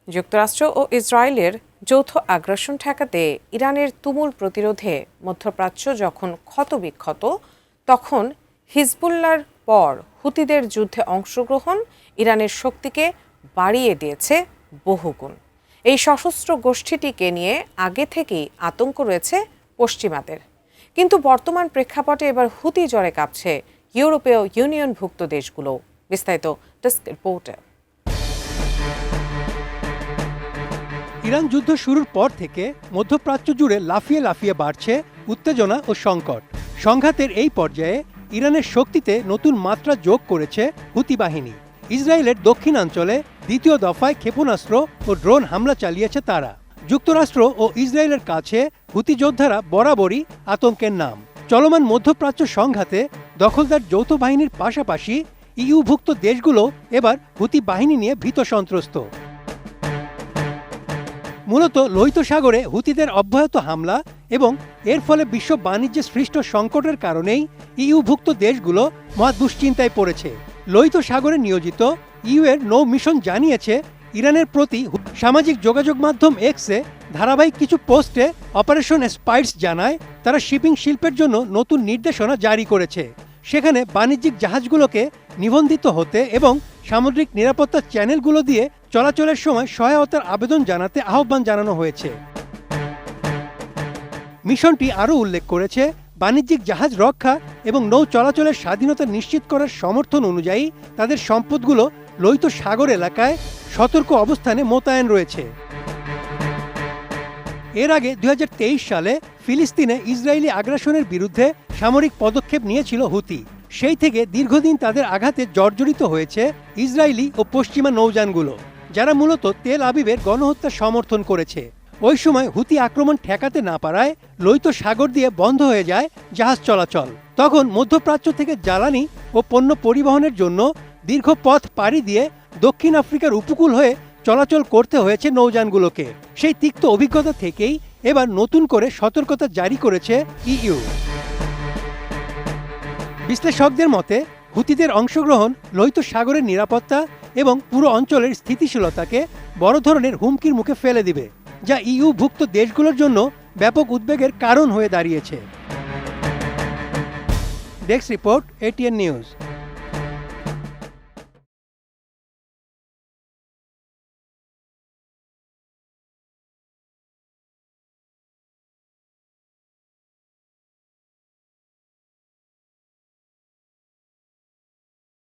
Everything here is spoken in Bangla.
যুক্তরাষ্ট্র ও ইসরায়েলের যৌথ আগ্রাসন ঠেকাতে ইরানের তুমুল প্রতিরোধে মধ্যপ্রাচ্য যখন ক্ষতবিক্ষত, তখন হিজবুল্লাহর পর হুতিদের যুদ্ধে অংশগ্রহণ ইরানের শক্তিকে বাড়িয়ে দিয়েছে বহুগুণ। এই সশস্ত্র গোষ্ঠীটিকে নিয়ে আগে থেকেই আতঙ্ক রয়েছে পশ্চিমাদের, কিন্তু বর্তমান প্রেক্ষাপটে এবার হুতি জ্বরে কাঁপছে ইউরোপীয় ইউনিয়নভুক্ত দেশগুলো। বিস্তারিত ডেস্ক রিপোর্টে। ইরান যুদ্ধ শুরুর পর থেকে মধ্যপ্রাচ্য জুড়ে লাফিয়ে লাফিয়ে বাড়ছে উত্তেজনা ও সংকট। সংঘাতের এই পর্যায়ে ইরানের শক্তিতে নতুন মাত্রা যোগ করেছে হুতি বাহিনী। ইসরায়েলের দক্ষিণাঞ্চলে দ্বিতীয় দফায় ক্ষেপণাস্ত্র ও ড্রোন হামলা চালিয়েছে তারা। যুক্তরাষ্ট্র ও ইসরায়েলের কাছে হুতি যোদ্ধারা বরাবরই আতঙ্কের নাম। চলমান মধ্যপ্রাচ্য সংঘাতে দখলদার যৌথ বাহিনীর পাশাপাশি ইউভুক্ত দেশগুলো এবার হুতি বাহিনী নিয়ে ভীত সন্ত্রস্ত। মূলত লোহিত সাগরে হুতিদের অব্যাহত হামলা এবং এর ফলে বিশ্ব বাণিজ্যে সৃষ্ট সংকটের কারণেই ইউভুক্ত দেশগুলো মহা দুশ্চিন্তায় পড়েছে। লোহিত সাগরে নিয়োজিত ইউ এর নৌ মিশন জানিয়েছে, ইরানের প্রতি সামাজিক যোগাযোগ মাধ্যম এক্সে ধারাবাহিক কিছু পোস্টে অপারেশন স্পাইডস জানায় তারা শিপিং শিল্পের জন্য নতুন নির্দেশনা জারি করেছে। সেখানে বাণিজ্যিক জাহাজগুলোকে নিবন্ধিত হতে এবং সামুদ্রিক নিরাপত্তা চ্যানেলগুলো দিয়ে চলাচলের সময় সহায়তার আবেদন জানাতে আহ্বান জানানো হয়েছে। মিশনটি আরও উল্লেখ করেছে, বাণিজ্যিক জাহাজ রক্ষা এবং নৌ চলাচলের স্বাধীনতা নিশ্চিত করার সমর্থন অনুযায়ী তাদের সম্পদগুলো লোহিত সাগর এলাকায় সতর্ক অবস্থানে মোতায়েন রয়েছে। এর আগে 2023 সালে ফিলিস্তিনে ইসরায়েলি আগ্রাসনের বিরুদ্ধে সামরিক পদক্ষেপ নিয়েছিল হুতি। সেই থেকে দীর্ঘদিন তাদের আঘাতে জর্জরিত হয়েছে ইসরায়েলি ও পশ্চিমা নৌযানগুলো, যারা মূলত তেল আবিবের গণহত্যা সমর্থন করেছে। ওই সময় হুতি আক্রমণ ঠেকাতে না পারায় লোহিত সাগর দিয়ে বন্ধ হয়ে যায় জাহাজ চলাচল। তখন মধ্যপ্রাচ্য থেকে জ্বালানি ও পণ্য পরিবহনের জন্য দীর্ঘ পথ পাড়ি দিয়ে দক্ষিণ আফ্রিকার উপকূল হয়ে চলাচল করতে হয়েছে নৌযানগুলোকে। সেই তিক্ত অভিজ্ঞতা থেকেই এবার নতুন করে সতর্কতা জারি করেছে ইইউ। বিশ্লেষকদের মতে, হুতিদের অংশগ্রহণ লোহিত সাগরের নিরাপত্তা এবং পুরো অঞ্চলের স্থিতিশীলতাকে বড় ধরনের হুমকির মুখে ফেলে দিবে, যা ইইউভুক্ত দেশগুলোর জন্য ব্যাপক উদ্বেগের কারণ হয়ে দাঁড়িয়েছে। Desk report, ATN news.